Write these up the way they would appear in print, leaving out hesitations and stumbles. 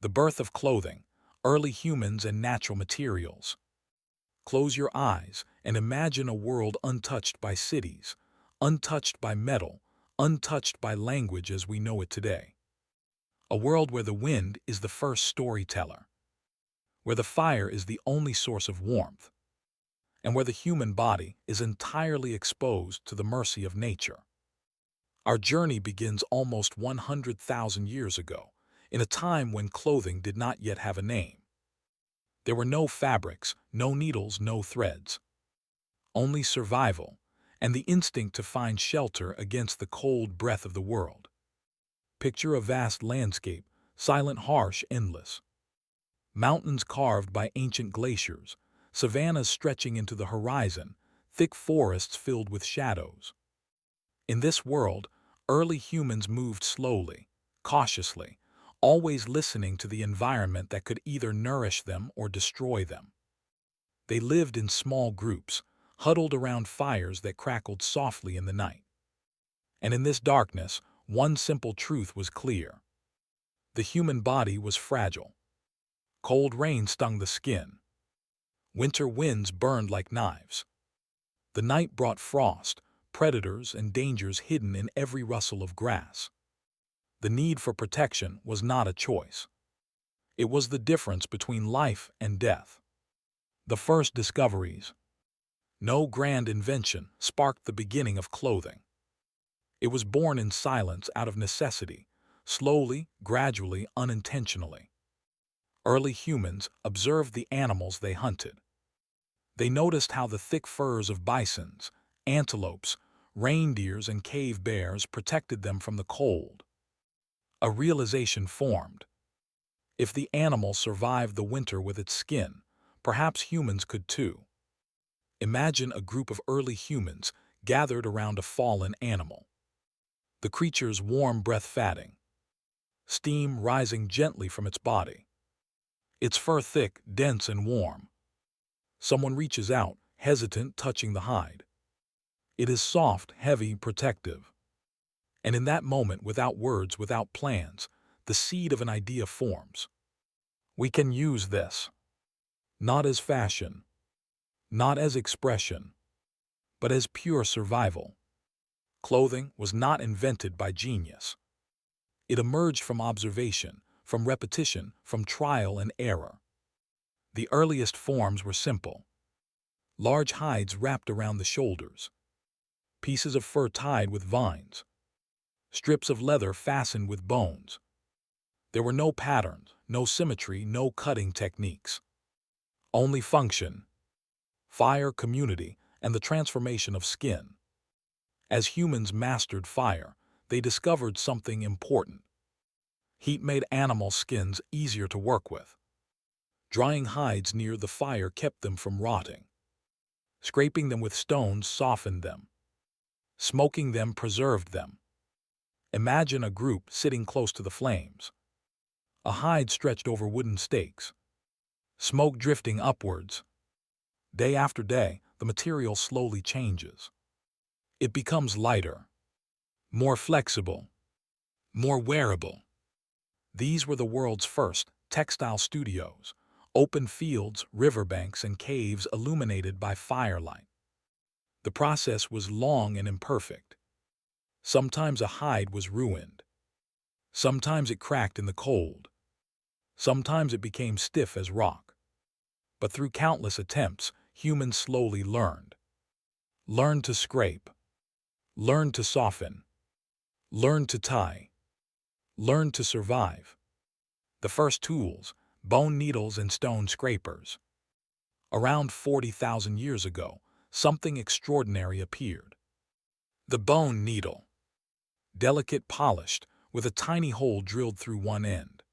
The birth of clothing, early humans and natural materials. Close your eyes and imagine a world untouched by cities, untouched by metal, untouched by language as we know it today. A world where the wind is the first storyteller, where the fire is the only source of warmth, and where the human body is entirely exposed to the mercy of nature. Our journey begins almost 100,000 years ago, in a time when clothing did not yet have a name. There were no fabrics, no needles, no threads. Only survival, and the instinct to find shelter against the cold breath of the world. Picture a vast landscape, silent, harsh, endless. Mountains carved by ancient glaciers, savannas stretching into the horizon, thick forests filled with shadows. In this world, early humans moved slowly, cautiously, always listening to the environment that could either nourish them or destroy them. They lived in small groups, huddled around fires that crackled softly in the night. And in this darkness, one simple truth was clear. The human body was fragile. Cold rain stung the skin. Winter winds burned like knives. The night brought frost, predators, and dangers hidden in every rustle of grass. The need for protection was not a choice. It was the difference between life and death. The first discoveries. No grand invention sparked the beginning of clothing. It was born in silence out of necessity, slowly, gradually, unintentionally. Early humans observed the animals they hunted. They noticed how the thick furs of bisons, antelopes, reindeers, and cave bears protected them from the cold. A realization formed. If the animal survived the winter with its skin, perhaps humans could too. Imagine a group of early humans gathered around a fallen animal. The creature's warm breath fatting, steam rising gently from its body. Its fur thick, dense, and warm. Someone reaches out, hesitant, touching the hide. It is soft, heavy, protective. And in that moment, without words, without plans, the seed of an idea forms. We can use this. Not as fashion, not as expression, but as pure survival. Clothing was not invented by genius. It emerged from observation, from repetition, from trial and error. The earliest forms were simple. Large hides wrapped around the shoulders. Pieces of fur tied with vines. Strips of leather fastened with bones. There were no patterns, no symmetry, no cutting techniques. Only function, fire, community, and the transformation of skin. As humans mastered fire, they discovered something important. Heat made animal skins easier to work with. Drying hides near the fire kept them from rotting. Scraping them with stones softened them. Smoking them preserved them. Imagine a group sitting close to the flames. A hide stretched over wooden stakes. Smoke drifting upwards. Day after day, the material slowly changes. It becomes lighter, more flexible, more wearable. These were the world's first textile studios, open fields, riverbanks, and caves illuminated by firelight. The process was long and imperfect. Sometimes a hide was ruined. Sometimes it cracked in the cold. Sometimes it became stiff as rock. But through countless attempts, humans slowly learned. Learned to scrape. Learned to soften. Learned to tie. Learned to survive. The first tools, bone needles and stone scrapers. Around 40,000 years ago, something extraordinary appeared. The bone needle. Delicate, polished, with a tiny hole drilled through one end.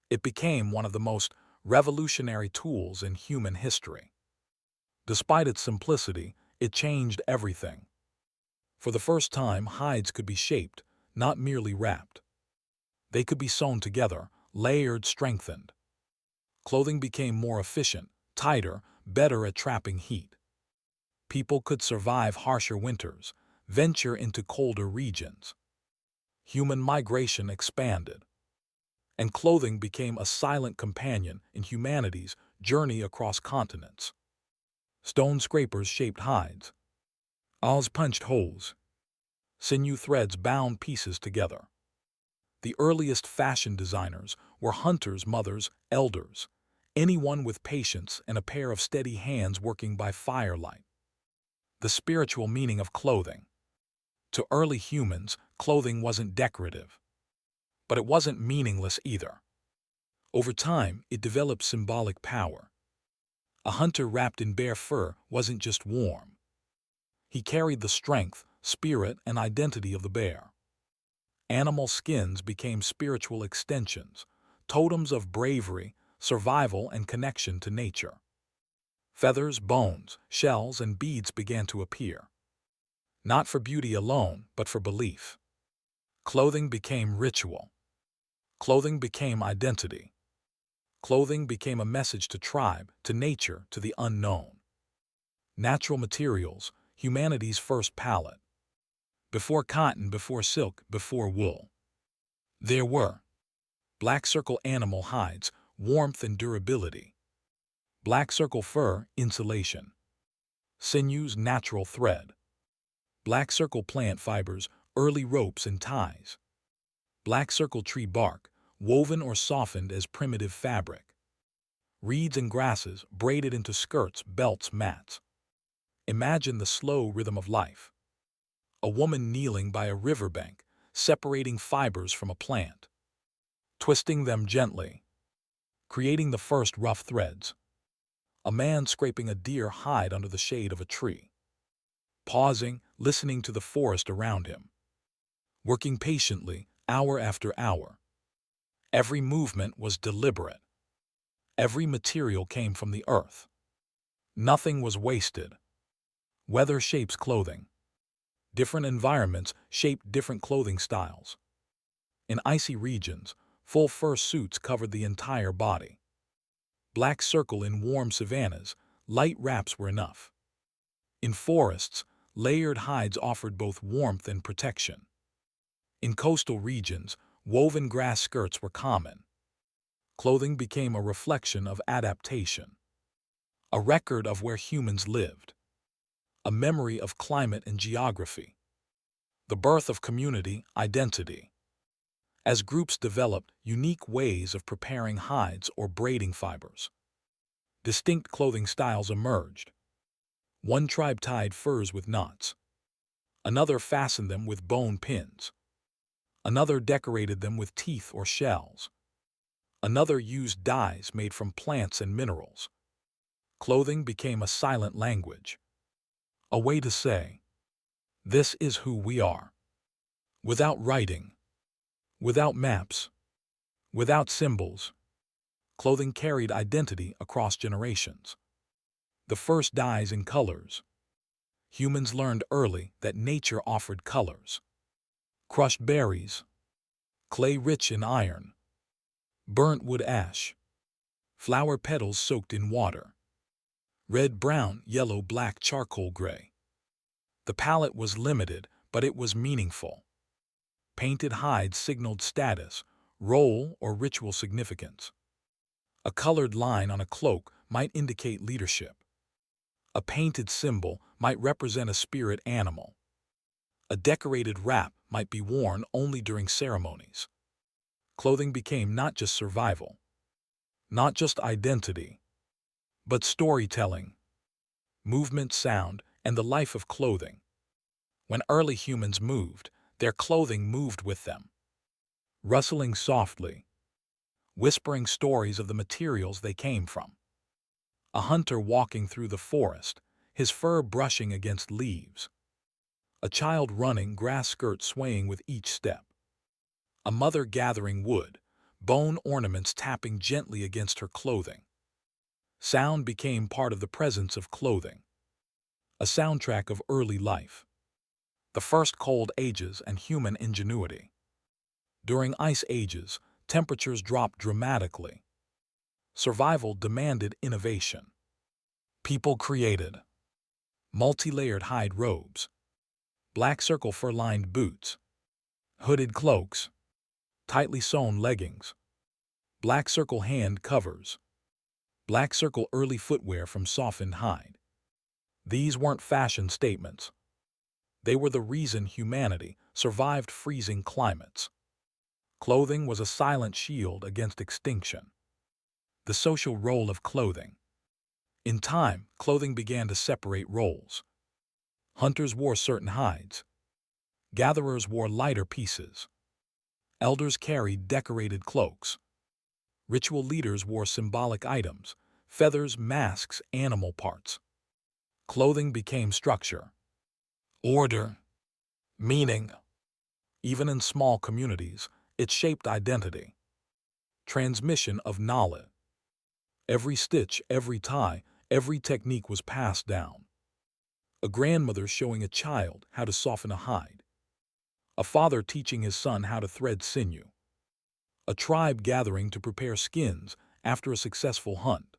It became one of the most revolutionary tools in human history. Despite its simplicity, it changed everything. For the first time, hides could be shaped, not merely wrapped. They could be sewn together, layered, strengthened. Clothing became more efficient, tighter, better at trapping heat. People could survive harsher winters, venture into colder regions. Human migration expanded. and clothing became a silent companion in humanity's journey across continents. Stone scrapers shaped hides. Awls punched holes. Sinew threads bound pieces together. The earliest fashion designers were hunters, mothers, elders, anyone with patience and a pair of steady hands working by firelight. The spiritual meaning of clothing. To early humans, clothing wasn't decorative, but it wasn't meaningless either. Over time, it developed symbolic power. A hunter wrapped in bear fur wasn't just warm. He carried the strength, spirit, and identity of the bear. Animal skins became spiritual extensions, totems of bravery, survival, and connection to nature. Feathers, bones, shells, and beads began to appear. Not for beauty alone, but for belief. Clothing became ritual. Clothing became identity. Clothing became a message to tribe, to nature, to the unknown. Natural materials, humanity's first palette. Before cotton, before silk, before wool. There were black circle animal hides, warmth and durability. Black circle fur, insulation. Sinews, natural thread. Black circle plant fibers, early ropes and ties. Black circle tree bark, woven or softened as primitive fabric. Reeds and grasses, braided into skirts, belts, mats. Imagine the slow rhythm of life. A woman kneeling by a riverbank, separating fibers from a plant. Twisting them gently. Creating the first rough threads. A man scraping a deer hide under the shade of a tree. Pausing, listening to the forest around him. Working patiently, hour after hour. Every movement was deliberate. Every material came from the earth. Nothing was wasted. Weather shapes clothing. Different environments shape different clothing styles. In icy regions, full fur suits covered the entire body. Black circle in warm savannas, light wraps were enough. In forests, layered hides offered both warmth and protection. In coastal regions, woven grass skirts were common. Clothing became a reflection of adaptation. A record of where humans lived. A memory of climate and geography. The birth of community identity. As groups developed unique ways of preparing hides or braiding fibers, distinct clothing styles emerged. One tribe tied furs with knots. Another fastened them with bone pins. Another decorated them with teeth or shells. Another used dyes made from plants and minerals. Clothing became a silent language. A way to say, "This is who we are." Without writing. Without maps. Without symbols. Clothing carried identity across generations. The first dyes and colors. Humans learned early that nature offered colors. Crushed berries. Clay rich in iron. Burnt wood ash. Flower petals soaked in water. Red, brown, yellow, black, charcoal gray. The palette was limited, but it was meaningful. Painted hides signaled status, role, or ritual significance. A colored line on a cloak might indicate leadership. A painted symbol might represent a spirit animal. A decorated wrap might be worn only during ceremonies. Clothing became not just survival, not just identity, but storytelling, movement, sound, and the life of clothing. When early humans moved, their clothing moved with them, rustling softly, whispering stories of the materials they came from. A hunter walking through the forest, his fur brushing against leaves. A child running, grass skirt swaying with each step. A mother gathering wood, bone ornaments tapping gently against her clothing. Sound became part of the presence of clothing. A soundtrack of early life. The first cold ages and human ingenuity. During ice ages, temperatures dropped dramatically. Survival demanded innovation. People created multi-layered hide robes, black circle fur-lined boots, hooded cloaks, tightly sewn leggings, Black circle hand covers. Black circle early footwear from softened hide. These weren't fashion statements. They were the reason humanity survived freezing climates. Clothing was a silent shield against extinction. The social role of clothing. In time, clothing began to separate roles. Hunters wore certain hides. Gatherers wore lighter pieces. Elders carried decorated cloaks. Ritual leaders wore symbolic items, feathers, masks, animal parts. Clothing became structure, order, meaning. Even in small communities, it shaped identity. Transmission of knowledge. Every stitch, every tie, every technique was passed down. A grandmother showing a child how to soften a hide. A father teaching his son how to thread sinew. A tribe gathering to prepare skins after a successful hunt.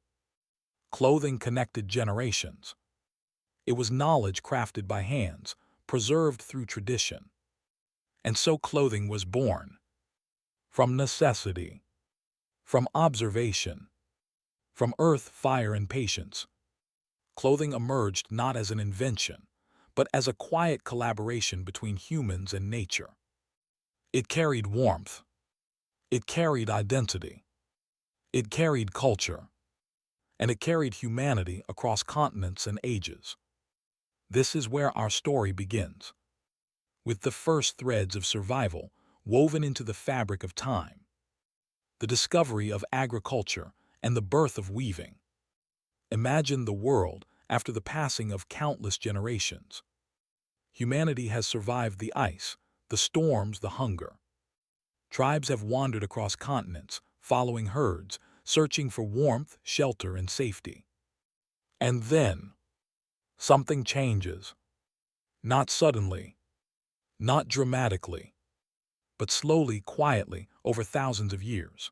Clothing connected generations. It was knowledge crafted by hands, preserved through tradition. And so clothing was born. From necessity. From observation. From earth, fire, and patience. Clothing emerged not as an invention, but as a quiet collaboration between humans and nature. It carried warmth. It carried identity. It carried culture. And it carried humanity across continents and ages. This is where our story begins, with the first threads of survival woven into the fabric of time, the discovery of agriculture and the birth of weaving. Imagine the world after the passing of countless generations. Humanity has survived the ice, the storms, the hunger. Tribes have wandered across continents, following herds, searching for warmth, shelter, and safety. And then, something changes. Not suddenly, not dramatically, but slowly, quietly, over thousands of years.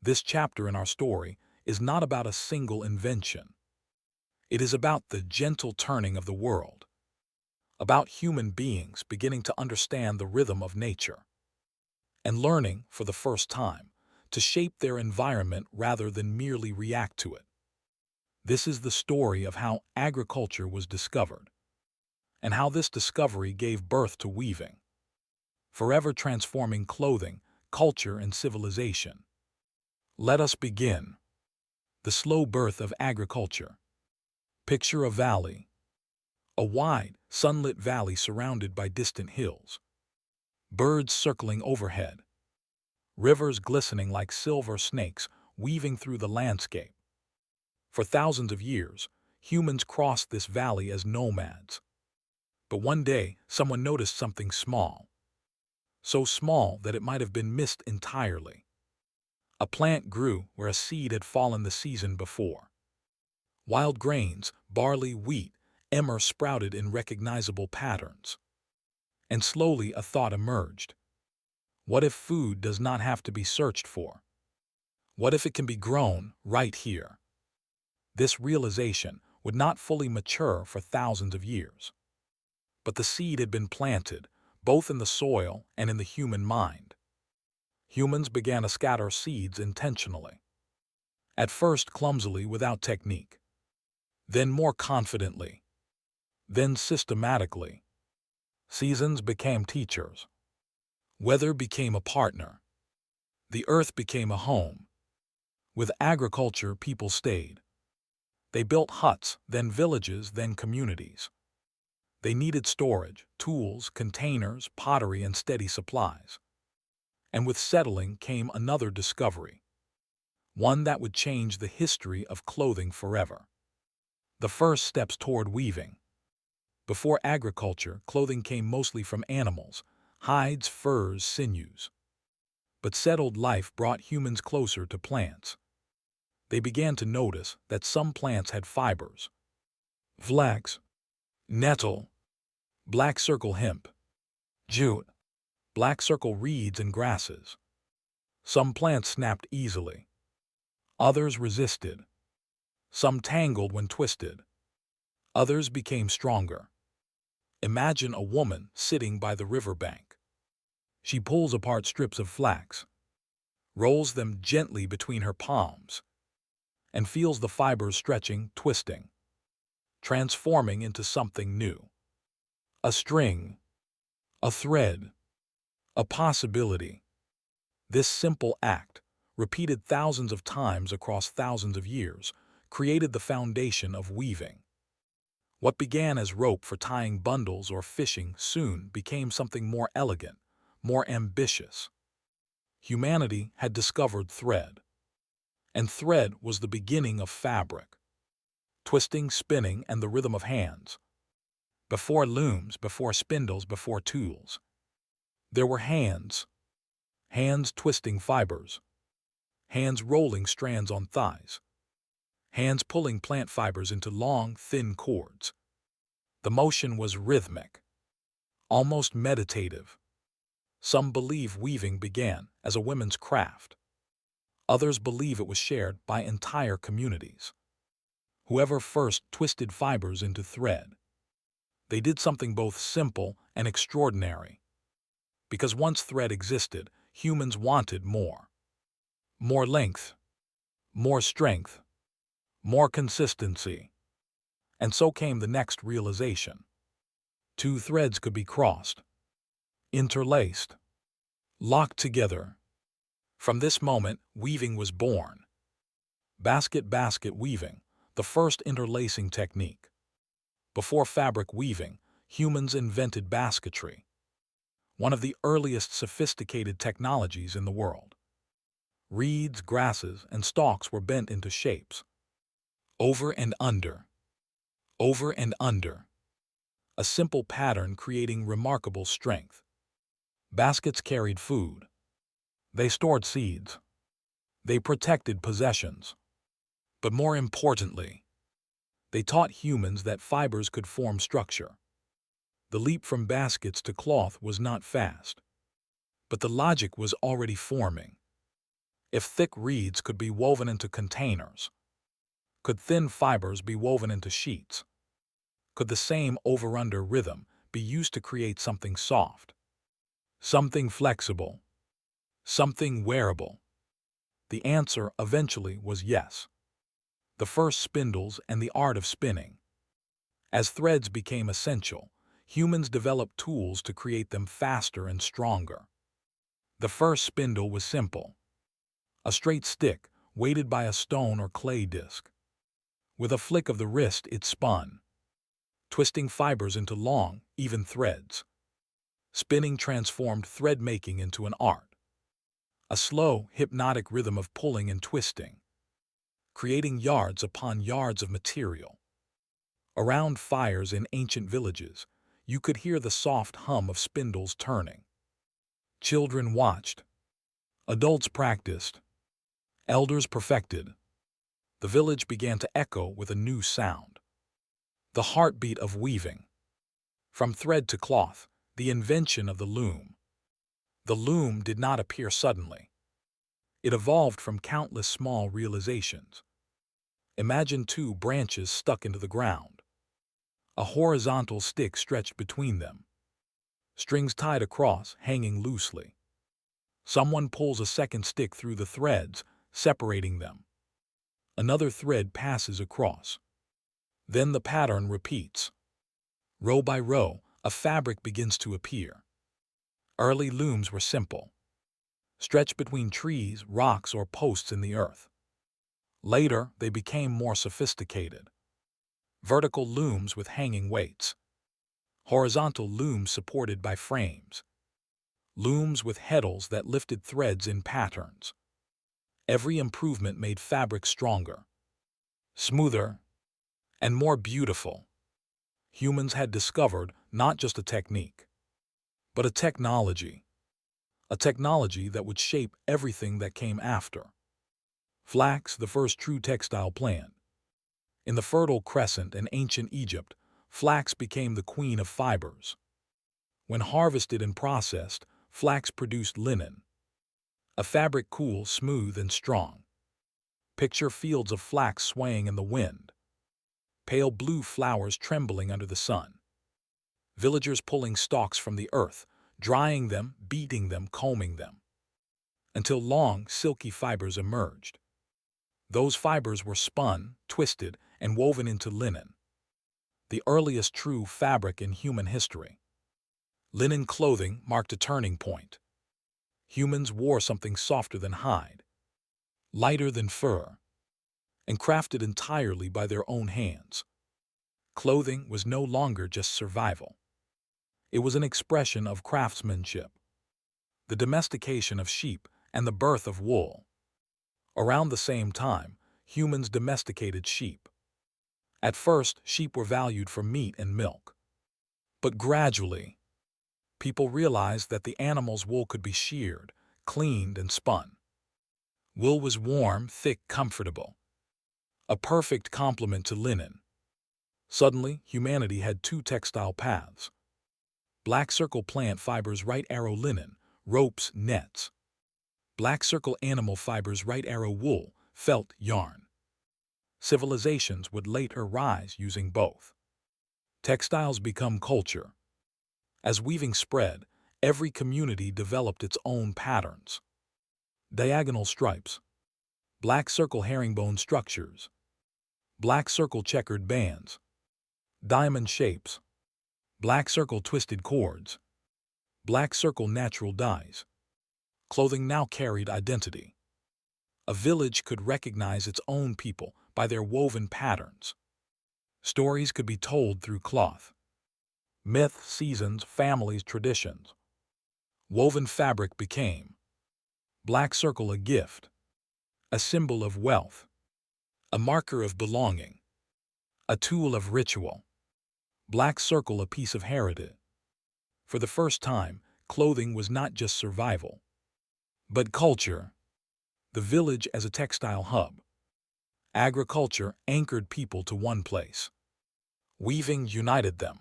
This chapter in our story is not about a single invention. It is about the gentle turning of the world, about human beings beginning to understand the rhythm of nature, and learning, for the first time, to shape their environment rather than merely react to it. This is the story of how agriculture was discovered, and how this discovery gave birth to weaving, forever transforming clothing, culture, and civilization. Let us begin. The slow birth of agriculture. Picture a valley, a wide, sunlit valley surrounded by distant hills. Birds circling overhead. Rivers glistening like silver snakes weaving through the landscape. For thousands of years, humans crossed this valley as nomads. But one day, someone noticed something small. So small that it might have been missed entirely. A plant grew where a seed had fallen the season before. Wild grains, barley, wheat, emmer sprouted in recognizable patterns. And slowly a thought emerged. What if food does not have to be searched for? What if it can be grown right here? This realization would not fully mature for thousands of years. But the seed had been planted, both in the soil and in the human mind. Humans began to scatter seeds intentionally. At first clumsily without technique. Then more confidently. Then systematically. Seasons became teachers. Weather became a partner. The earth became a home. With agriculture, people stayed. They built huts, then villages, then communities. They needed storage, tools, containers, pottery, and steady supplies. And with settling came another discovery. One that would change the history of clothing forever. The first steps toward weaving. Before agriculture, clothing came mostly from animals, hides, furs, sinews. But settled life brought humans closer to plants. They began to notice that some plants had fibers. Flax, nettle, black circle hemp, jute, black circle reeds and grasses. Some plants snapped easily. Others resisted. Some tangled when twisted. Others became stronger. Imagine a woman sitting by the riverbank. She pulls apart strips of flax. rolls them gently between her palms, and feels the fibers stretching, twisting, transforming into something new. A string, a thread, a possibility. This simple act, repeated thousands of times across thousands of years, created the foundation of weaving. What began as rope for tying bundles or fishing soon became something more elegant, more ambitious. Humanity had discovered thread, and thread was the beginning of fabric. Twisting, spinning, and the rhythm of hands. Before looms, before spindles, before tools. There were hands. Hands twisting fibers. Hands rolling strands on thighs. Hands pulling plant fibers into long, thin cords. The motion was rhythmic, almost meditative. Some believe weaving began as a women's craft. Others believe it was shared by entire communities. Whoever first twisted fibers into thread. They did something both simple and extraordinary. Because once thread existed, humans wanted more. More length, more strength, more consistency. And so came the next realization. Two threads could be crossed, interlaced, locked together. From this moment, weaving was born. Basket weaving, the first interlacing technique. Before fabric weaving, humans invented basketry, one of the earliest sophisticated technologies in the world. Reeds, grasses, and stalks were bent into shapes. Over and under. Over and under. A simple pattern creating remarkable strength. Baskets carried food. They stored seeds. They protected possessions. But more importantly, they taught humans that fibers could form structure. The leap from baskets to cloth was not fast, but the logic was already forming. If thick reeds could be woven into containers, could thin fibers be woven into sheets? Could the same over-under rhythm be used to create something soft, something flexible, something wearable? The answer eventually was yes. The first spindles and the art of spinning. As threads became essential, humans developed tools to create them faster and stronger. The first spindle was simple. A straight stick, weighted by a stone or clay disc. With a flick of the wrist, it spun, twisting fibers into long, even threads. Spinning transformed thread-making into an art. A slow, hypnotic rhythm of pulling and twisting, creating yards upon yards of material. Around fires in ancient villages, you could hear the soft hum of spindles turning. Children watched. Adults practiced. Elders perfected. The village began to echo with a new sound. The heartbeat of weaving. From thread to cloth, the invention of the loom. The loom did not appear suddenly. It evolved from countless small realizations. Imagine two branches stuck into the ground. A horizontal stick stretched between them. Strings tied across, hanging loosely. Someone pulls a second stick through the threads, separating them. Another thread passes across. Then the pattern repeats. Row by row, a fabric begins to appear. Early looms were simple, stretched between trees, rocks, or posts in the earth. Later, they became more sophisticated. Vertical looms with hanging weights. Horizontal looms supported by frames. Looms with heddles that lifted threads in patterns. Every improvement made fabric stronger, smoother, and more beautiful. Humans had discovered not just a technique, but a technology that would shape everything that came after. Flax, the first true textile plant. In the Fertile Crescent in ancient Egypt, flax became the queen of fibers. When harvested and processed, flax produced linen, a fabric cool, smooth, and strong. Picture fields of flax swaying in the wind, pale blue flowers trembling under the sun. Villagers pulling stalks from the earth, drying them, beating them, combing them. until long, silky fibers emerged. Those fibers were spun, twisted, and woven into linen, the earliest true fabric in human history. Linen clothing marked a turning point. Humans wore something softer than hide, lighter than fur, and crafted entirely by their own hands. Clothing was no longer just survival. It was an expression of craftsmanship, the domestication of sheep and the birth of wool. Around the same time, humans domesticated sheep. At first, sheep were valued for meat and milk. But gradually, people realized that the animal's wool could be sheared, cleaned, and spun. Wool was warm, thick, comfortable, a perfect complement to linen. Suddenly, humanity had two textile paths. Black circle plant fibers, right arrow linen, ropes, nets. Black circle animal fibers, right arrow wool, felt, yarn. Civilizations would later rise using both. Textiles become culture. As weaving spread, every community developed its own patterns. Diagonal stripes, black circle herringbone structures, black circle checkered bands, diamond shapes, black circle twisted cords, black circle natural dyes. Clothing now carried identity. A village could recognize its own people by their woven patterns. Stories could be told through cloth. Myth, seasons, families, traditions. Woven fabric became black circle a gift, a symbol of wealth, a marker of belonging, a tool of ritual. Black circle a piece of heritage. For the first time, clothing was not just survival, but culture. The village as a textile hub. Agriculture anchored people to one place. Weaving united them.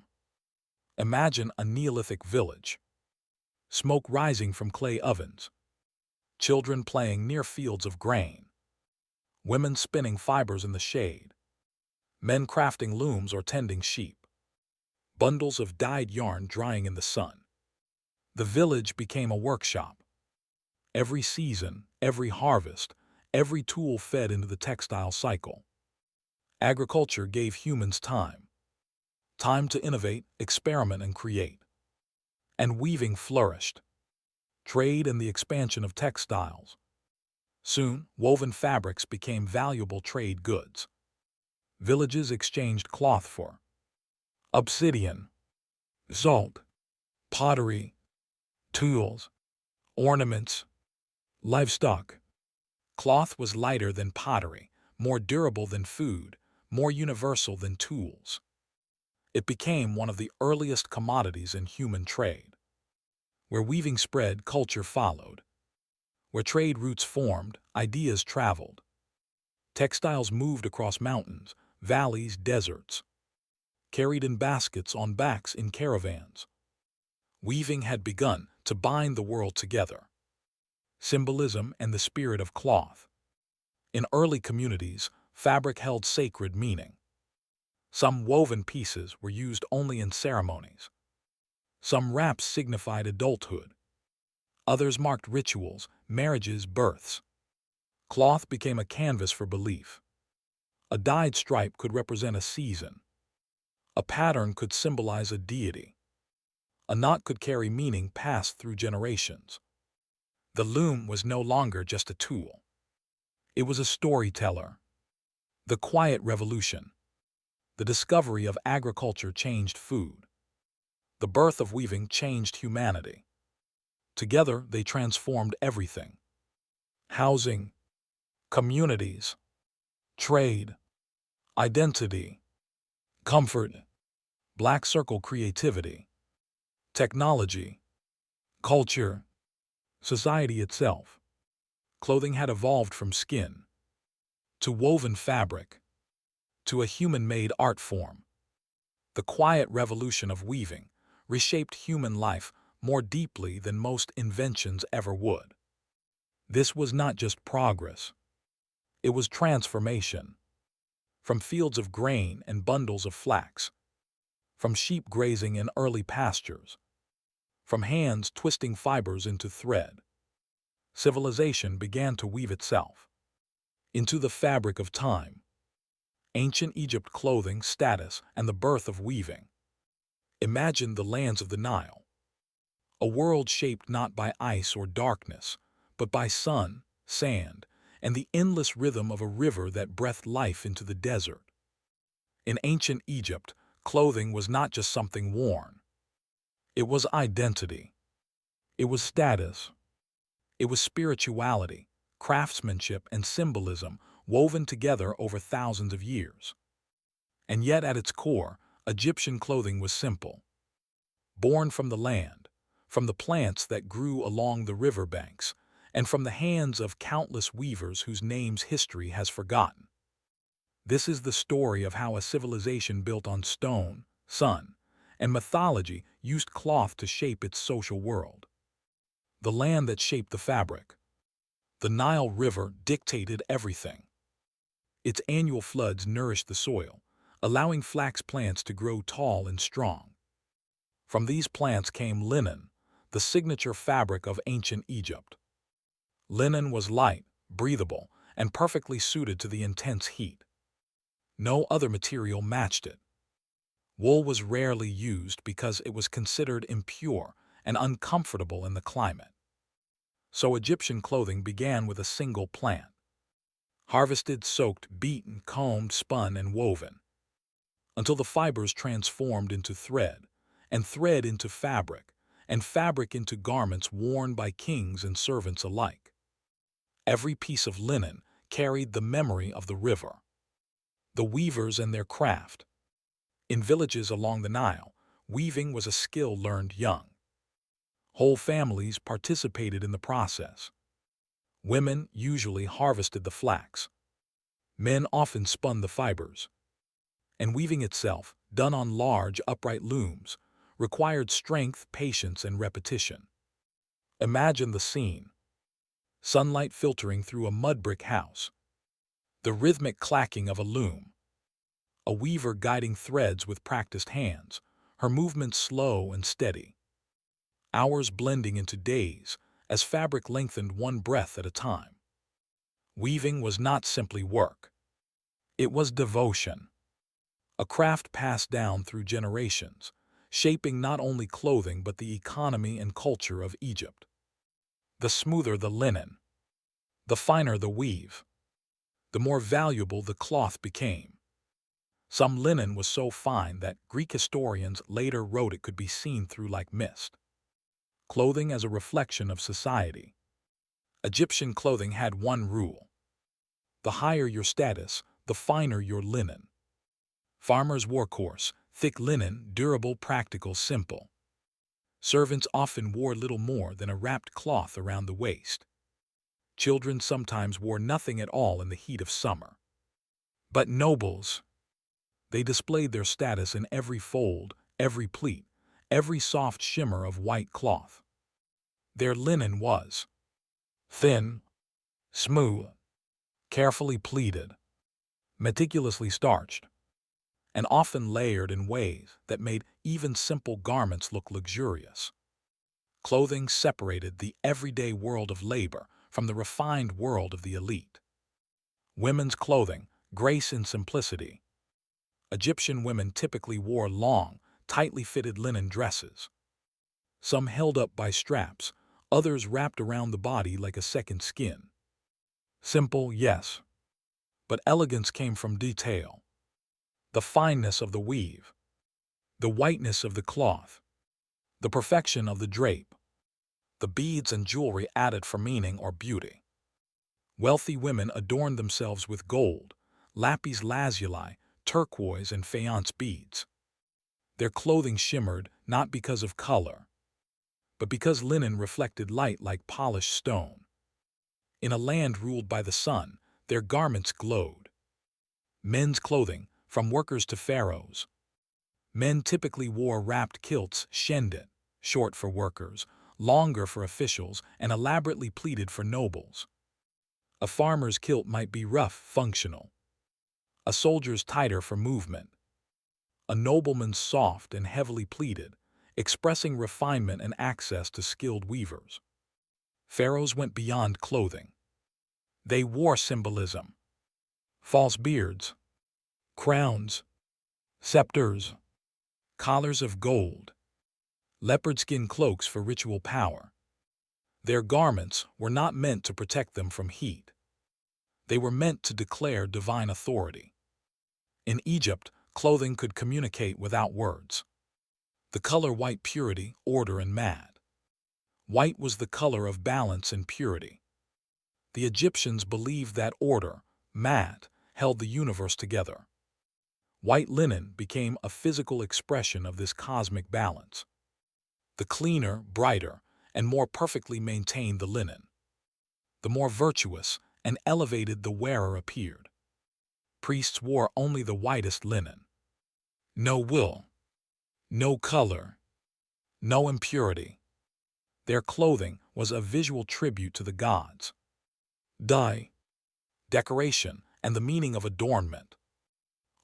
Imagine a Neolithic village. Smoke rising from clay ovens. Children playing near fields of grain. Women spinning fibers in the shade. Men crafting looms or tending sheep. Bundles of dyed yarn drying in the sun. The village became a workshop. Every season, every harvest, every tool fed into the textile cycle. Agriculture gave humans time. Time to innovate, experiment, and create. And weaving flourished. Trade and the expansion of textiles. Soon, woven fabrics became valuable trade goods. Villages exchanged cloth for obsidian, salt, pottery, tools, ornaments, livestock. Cloth was lighter than pottery, more durable than food, more universal than tools. It became one of the earliest commodities in human trade. Where weaving spread, culture followed. Where trade routes formed, ideas traveled. Textiles moved across mountains, valleys, deserts. Carried in baskets on backs in caravans. Weaving had begun to bind the world together. Symbolism and the spirit of cloth. In early communities, fabric held sacred meaning. Some woven pieces were used only in ceremonies. Some wraps signified adulthood. Others marked rituals, marriages, births. Cloth became a canvas for belief. A dyed stripe could represent a season. A pattern could symbolize a deity. A knot could carry meaning passed through generations. The loom was no longer just a tool. It was a storyteller. The quiet revolution. The discovery of agriculture changed food. The birth of weaving changed humanity. Together, they transformed everything. Housing, communities, trade, identity, comfort, black circle creativity, technology, culture, society itself. Clothing had evolved from skin to woven fabric to a human-made art form. The quiet revolution of weaving reshaped human life more deeply than most inventions ever would. This was not just progress. It was transformation. From fields of grain and bundles of flax, from sheep grazing in early pastures, from hands twisting fibers into thread, civilization began to weave itself into the fabric of time. Ancient Egypt clothing, status, and the birth of weaving. Imagine the lands of the Nile, a world shaped not by ice or darkness, but by sun, sand, and the endless rhythm of a river that breathed life into the desert. In ancient Egypt, clothing was not just something worn. It was identity. It was status. It was spirituality, craftsmanship, and symbolism woven together over thousands of years. And yet at its core, Egyptian clothing was simple. Born from the land, from the plants that grew along the riverbanks, and from the hands of countless weavers whose names history has forgotten. This is the story of how a civilization built on stone, sun, and mythology used cloth to shape its social world. The land that shaped the fabric. The Nile River dictated everything. Its annual floods nourished the soil, allowing flax plants to grow tall and strong. From these plants came linen, the signature fabric of ancient Egypt. Linen was light, breathable, and perfectly suited to the intense heat. No other material matched it. Wool was rarely used because it was considered impure and uncomfortable in the climate. So Egyptian clothing began with a single plant. Harvested, soaked, beaten, combed, spun, and woven, until the fibers transformed into thread, and thread into fabric, and fabric into garments worn by kings and servants alike. Every piece of linen carried the memory of the river, the weavers and their craft. In villages along the Nile, weaving was a skill learned young. Whole families participated in the process. Women usually harvested the flax. Men often spun the fibers. And weaving itself, done on large, upright looms, required strength, patience, and repetition. Imagine the scene. Sunlight filtering through a mud brick house. The rhythmic clacking of a loom. A weaver guiding threads with practiced hands, her movements slow and steady. Hours blending into days, as fabric lengthened one breath at a time. Weaving was not simply work. It was devotion. A craft passed down through generations, shaping not only clothing but the economy and culture of Egypt. The smoother the linen, the finer the weave, the more valuable the cloth became. Some linen was so fine that Greek historians later wrote it could be seen through like mist. Clothing as a reflection of society. Egyptian clothing had one rule. The higher your status, the finer your linen. Farmers wore coarse, thick linen, durable, practical, simple. Servants often wore little more than a wrapped cloth around the waist. Children sometimes wore nothing at all in the heat of summer. But nobles, they displayed their status in every fold, every pleat, every soft shimmer of white cloth. Their linen was thin, smooth, carefully pleated, meticulously starched, and often layered in ways that made even simple garments look luxurious. Clothing separated the everyday world of labor from the refined world of the elite. Women's clothing, grace and simplicity. Egyptian women typically wore long, tightly fitted linen dresses. Some held up by straps, others wrapped around the body like a second skin. Simple, yes, but elegance came from detail. The fineness of the weave, the whiteness of the cloth, the perfection of the drape, the beads and jewelry added for meaning or beauty. Wealthy women adorned themselves with gold, lapis lazuli, turquoise, and faience beads. Their clothing shimmered not because of color, but because linen reflected light like polished stone. In a land ruled by the sun, their garments glowed. Men's clothing, from workers to pharaohs. Men typically wore wrapped kilts, shendet, short for workers, longer for officials, and elaborately pleated for nobles. A farmer's kilt might be rough, functional. A soldier's tighter for movement. A nobleman's soft and heavily pleated, expressing refinement and access to skilled weavers. Pharaohs went beyond clothing. They wore symbolism: false beards, crowns, scepters, collars of gold, leopard skin cloaks for ritual power. Their garments were not meant to protect them from heat. They were meant to declare divine authority. In Egypt, clothing could communicate without words. The color white: purity, order, and mad. White was the color of balance and purity. The Egyptians believed that order, mad, held the universe together. White linen became a physical expression of this cosmic balance. The cleaner, brighter, and more perfectly maintained the linen, the more virtuous and elevated the wearer appeared. Priests wore only the whitest linen. No wool, no color, no impurity. Their clothing was a visual tribute to the gods. Dye, decoration, and the meaning of adornment.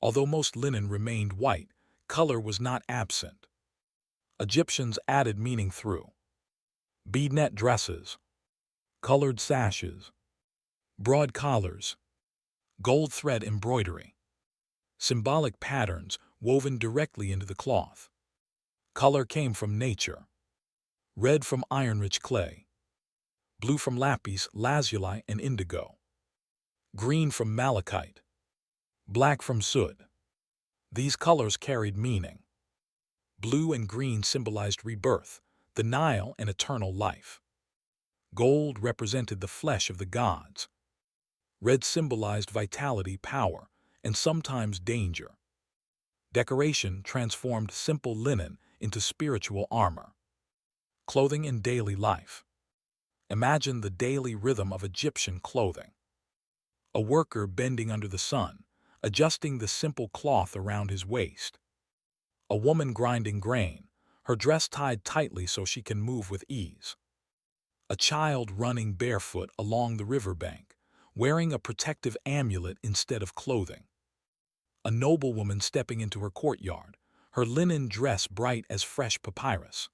Although most linen remained white, color was not absent. Egyptians added meaning through bead net dresses, colored sashes, broad collars, gold thread embroidery, symbolic patterns woven directly into the cloth. Color came from nature: red from iron-rich clay, blue from lapis lazuli and indigo, green from malachite, black from soot. These colors carried meaning. Blue and green symbolized rebirth, the Nile, and eternal life. Gold represented the flesh of the gods. Red symbolized vitality, power, and sometimes danger. Decoration transformed simple linen into spiritual armor. Clothing in daily life. Imagine the daily rhythm of Egyptian clothing. A worker bending under the sun, adjusting the simple cloth around his waist. A woman grinding grain, her dress tied tightly so she can move with ease. A child running barefoot along the riverbank, wearing a protective amulet instead of clothing. A noblewoman stepping into her courtyard, her linen dress bright as fresh papyrus.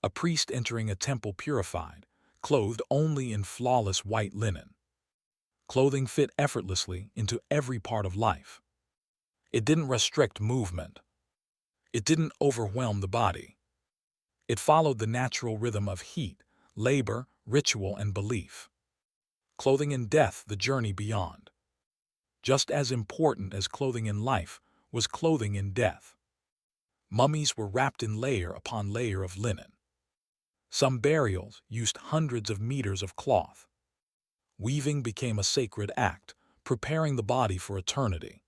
A priest entering a temple purified, clothed only in flawless white linen. Clothing fit effortlessly into every part of life. It didn't restrict movement. It didn't overwhelm the body. It followed the natural rhythm of heat, labor, ritual, and belief. Clothing in death, the journey beyond. Just as important as clothing in life was clothing in death. Mummies were wrapped in layer upon layer of linen. Some burials used hundreds of meters of cloth. Weaving became a sacred act, preparing the body for eternity.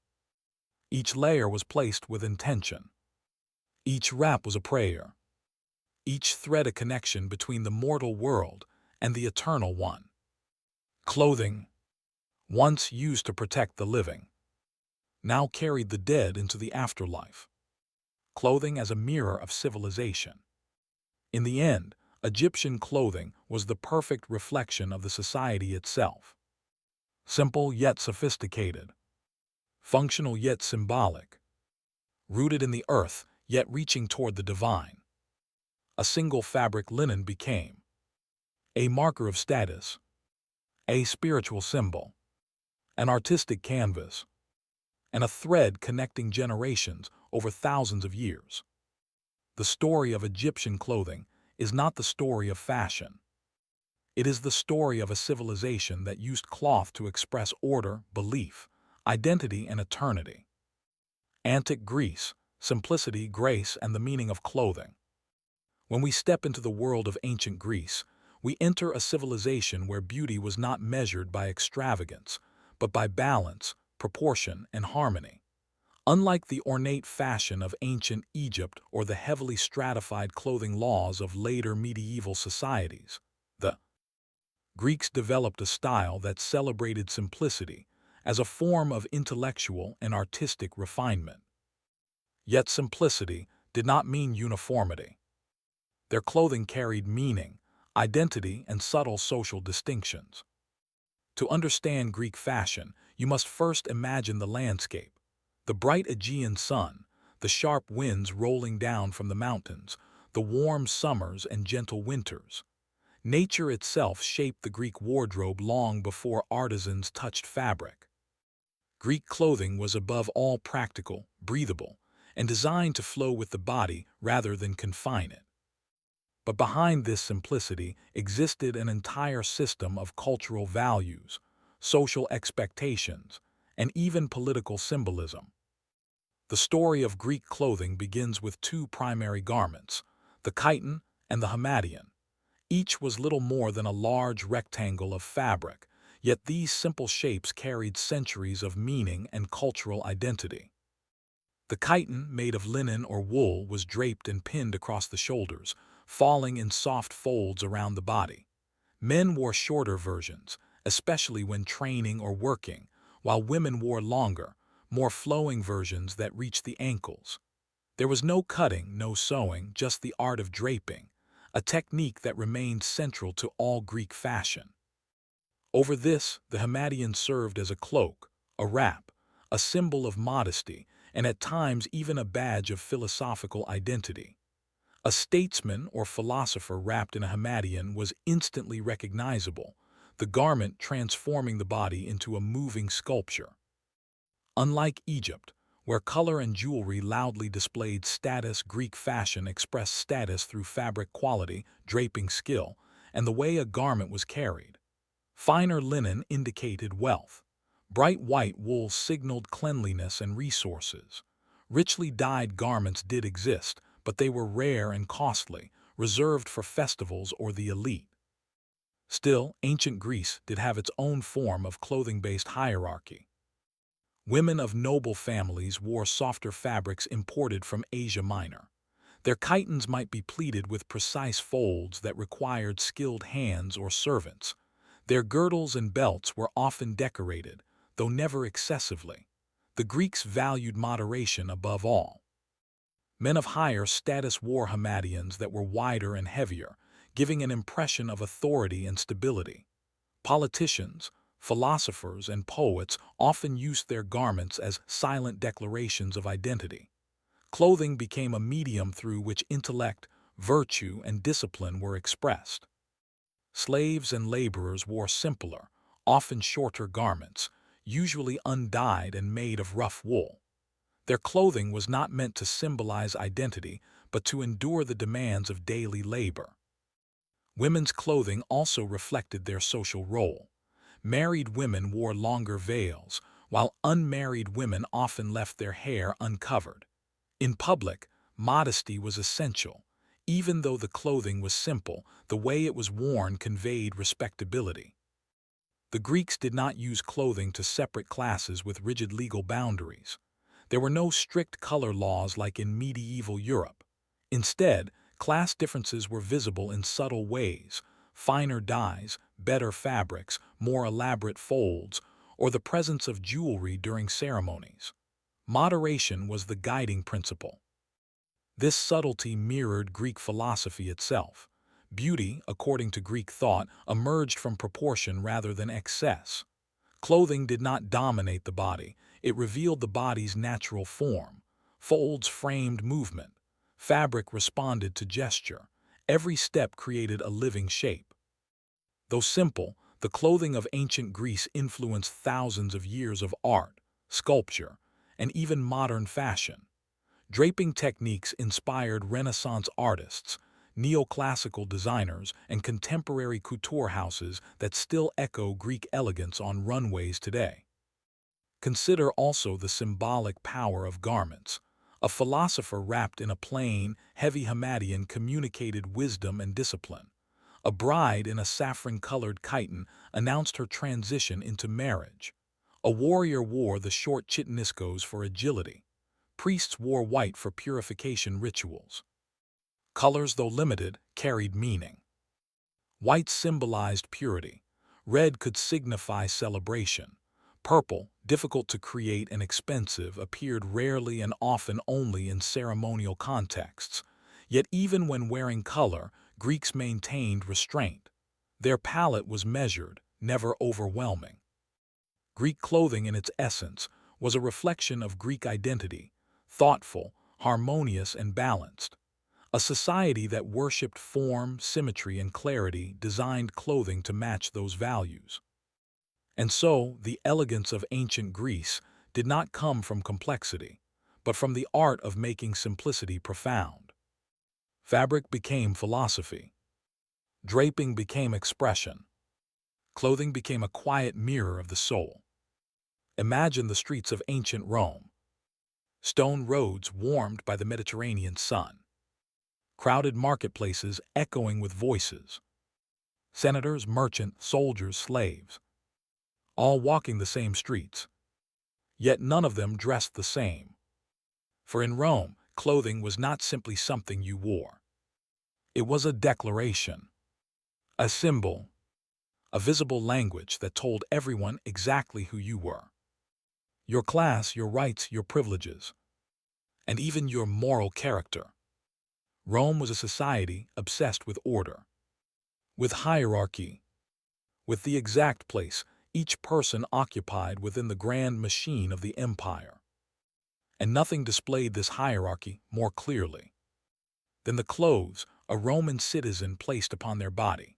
Each layer was placed with intention. Each wrap was a prayer. Each thread a connection between the mortal world and the eternal one. Clothing, once used to protect the living, now carried the dead into the afterlife. Clothing as a mirror of civilization. In the end, Egyptian clothing was the perfect reflection of the society itself. Simple yet sophisticated. Functional yet symbolic. Rooted in the earth yet reaching toward the divine. A single fabric linen became a marker of status, a spiritual symbol, an artistic canvas, and a thread connecting generations over thousands of years. The story of Egyptian clothing is not the story of fashion. It is the story of a civilization that used cloth to express order, belief, identity, and eternity. Antique Greece, simplicity, grace, and the meaning of clothing. When we step into the world of ancient Greece, we enter a civilization where beauty was not measured by extravagance, but by balance, proportion, and harmony. Unlike the ornate fashion of ancient Egypt or the heavily stratified clothing laws of later medieval societies, the Greeks developed a style that celebrated simplicity as a form of intellectual and artistic refinement. Yet simplicity did not mean uniformity. Their clothing carried meaning, identity, and subtle social distinctions. To understand Greek fashion, you must first imagine the landscape. The bright Aegean sun, the sharp winds rolling down from the mountains, the warm summers and gentle winters. Nature itself shaped the Greek wardrobe long before artisans touched fabric. Greek clothing was above all practical, breathable, and designed to flow with the body rather than confine it. But behind this simplicity existed an entire system of cultural values, social expectations, and even political symbolism. The story of Greek clothing begins with two primary garments, the chiton and the hamadeion. Each was little more than a large rectangle of fabric, yet these simple shapes carried centuries of meaning and cultural identity. The chiton, made of linen or wool, was draped and pinned across the shoulders, falling in soft folds around the body. Men wore shorter versions, especially when training or working, while women wore longer, more flowing versions that reached the ankles. There was no cutting, no sewing, just the art of draping, a technique that remained central to all Greek fashion. Over this, the hamadeion served as a cloak, a wrap, a symbol of modesty, and at times even a badge of philosophical identity. A statesman or philosopher wrapped in a hamadeion was instantly recognizable, the garment transforming the body into a moving sculpture. Unlike Egypt, where color and jewelry loudly displayed status, Greek fashion expressed status through fabric quality, draping skill, and the way a garment was carried. Finer linen indicated wealth. Bright white wool signaled cleanliness and resources. Richly dyed garments did exist, but they were rare and costly, reserved for festivals or the elite. Still, ancient Greece did have its own form of clothing-based hierarchy. Women of noble families wore softer fabrics imported from Asia Minor. Their chitons might be pleated with precise folds that required skilled hands or servants. Their girdles and belts were often decorated, though never excessively. The Greeks valued moderation above all. Men of higher status wore hamadeions that were wider and heavier, giving an impression of authority and stability. Politicians, philosophers, and poets often used their garments as silent declarations of identity. Clothing became a medium through which intellect, virtue, and discipline were expressed. Slaves and laborers wore simpler, often shorter garments, usually undyed and made of rough wool. Their clothing was not meant to symbolize identity, but to endure the demands of daily labor. Women's clothing also reflected their social role. Married women wore longer veils, while unmarried women often left their hair uncovered. In public, modesty was essential. Even though the clothing was simple, the way it was worn conveyed respectability. The Greeks did not use clothing to separate classes with rigid legal boundaries. There were no strict color laws like in medieval Europe. Instead, class differences were visible in subtle ways: finer dyes, better fabrics, more elaborate folds, or the presence of jewelry during ceremonies. Moderation was the guiding principle. This subtlety mirrored Greek philosophy itself. Beauty, according to Greek thought, emerged from proportion rather than excess. Clothing did not dominate the body, it revealed the body's natural form. Folds framed movement. Fabric responded to gesture. Every step created a living shape. Though simple, the clothing of ancient Greece influenced thousands of years of art, sculpture, and even modern fashion. Draping techniques inspired Renaissance artists, neoclassical designers, and contemporary couture houses that still echo Greek elegance on runways today. Consider also the symbolic power of garments. A philosopher wrapped in a plain, heavy hamadeion communicated wisdom and discipline. A bride in a saffron-colored chiton announced her transition into marriage. A warrior wore the short chitoniskos for agility. Priests wore white for purification rituals. Colors, though limited, carried meaning. White symbolized purity. Red could signify celebration. Purple, difficult to create and expensive, appeared rarely and often only in ceremonial contexts. Yet even when wearing color, Greeks maintained restraint. Their palette was measured, never overwhelming. Greek clothing in its essence was a reflection of Greek identity, thoughtful, harmonious, and balanced. A society that worshipped form, symmetry, and clarity designed clothing to match those values. And so, the elegance of ancient Greece did not come from complexity, but from the art of making simplicity profound. Fabric became philosophy. Draping became expression. Clothing became a quiet mirror of the soul. Imagine the streets of ancient Rome. Stone roads warmed by the Mediterranean sun. Crowded marketplaces echoing with voices. Senators, merchants, soldiers, slaves, all walking the same streets. Yet none of them dressed the same. For in Rome, clothing was not simply something you wore. It was a declaration, a symbol, a visible language that told everyone exactly who you were. Your class, your rights, your privileges, and even your moral character. Rome was a society obsessed with order, with hierarchy, with the exact place each person occupied within the grand machine of the empire. And nothing displayed this hierarchy more clearly than the clothes a Roman citizen placed upon their body.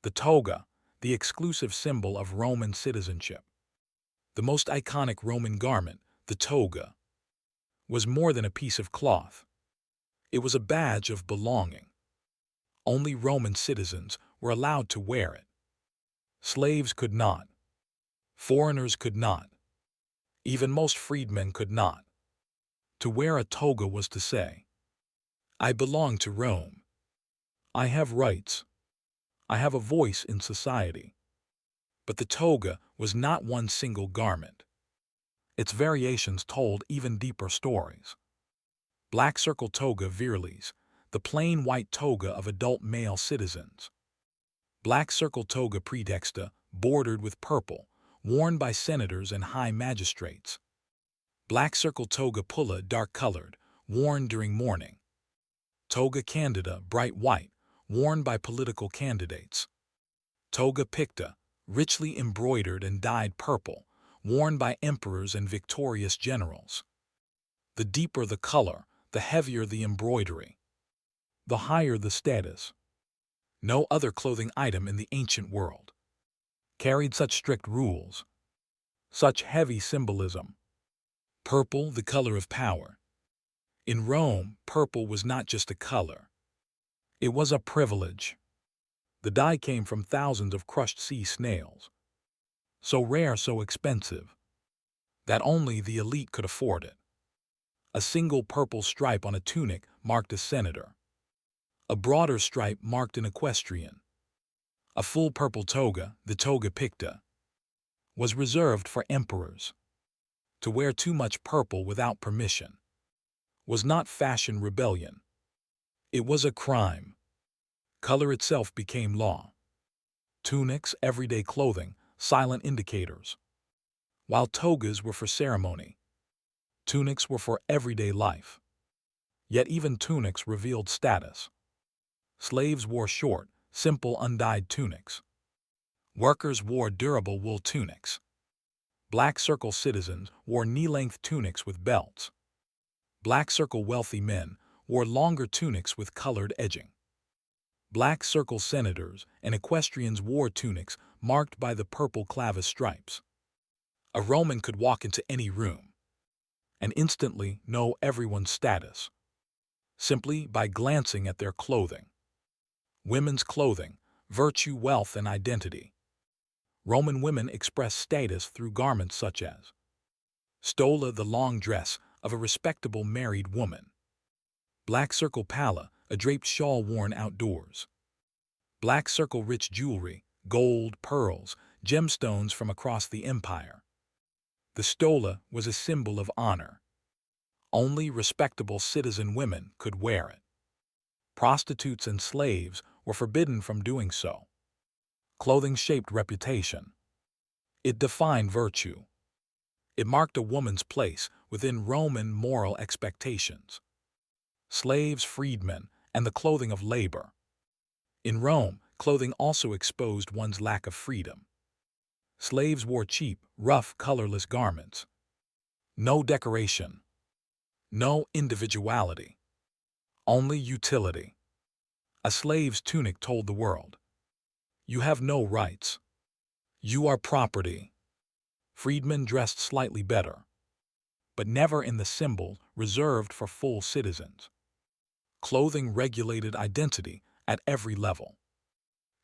The toga, the exclusive symbol of Roman citizenship. The most iconic Roman garment, the toga, was more than a piece of cloth. It was a badge of belonging. Only Roman citizens were allowed to wear it. Slaves could not. Foreigners could not. Even most freedmen could not. To wear a toga was to say, I belong to Rome. I have rights. I have a voice in society. But the toga was not one single garment. Its variations told even deeper stories. Black circle toga virilis, the plain white toga of adult male citizens. Black circle toga praetexta, bordered with purple, worn by senators and high magistrates. Black circle toga pulla, dark-colored, worn during mourning. Toga candida, bright white, worn by political candidates. Toga picta, richly embroidered and dyed purple, worn by emperors and victorious generals. The deeper the color, the heavier the embroidery, the higher the status. No other clothing item in the ancient world carried such strict rules, such heavy symbolism. Purple, the color of power. In Rome, purple was not just a color. It was a privilege. The dye came from thousands of crushed sea snails, so rare, so expensive, that only the elite could afford it. A single purple stripe on a tunic marked a senator. A broader stripe marked an equestrian. A full purple toga, the toga picta, was reserved for emperors. To wear too much purple without permission was not fashion rebellion. It was a crime. Color itself became law. Tunics, everyday clothing, silent indicators. While togas were for ceremony, tunics were for everyday life. Yet even tunics revealed status. Slaves wore short, simple, undyed tunics. Workers wore durable wool tunics. Black circle citizens wore knee-length tunics with belts. Black circle wealthy men wore longer tunics with colored edging. Black circle senators and equestrians wore tunics marked by the purple clavis stripes. A Roman could walk into any room and instantly know everyone's status, simply by glancing at their clothing. Women's clothing, virtue, wealth, and identity. Roman women expressed status through garments such as stola, the long dress of a respectable married woman. Black circle palla, a draped shawl worn outdoors. Black circle rich jewelry, gold, pearls, gemstones from across the empire. The stola was a symbol of honor. Only respectable citizen women could wear it. Prostitutes and slaves were forbidden from doing so. Clothing shaped reputation. It defined virtue. It marked a woman's place within Roman moral expectations. Slaves, freedmen, and the clothing of labor. In Rome, clothing also exposed one's lack of freedom. Slaves wore cheap, rough, colorless garments. No decoration. No individuality. only utility. A slave's tunic told the world, "You have no rights. You are property." Freedmen dressed slightly better, but never in the symbol reserved for full citizens. Clothing regulated identity at every level.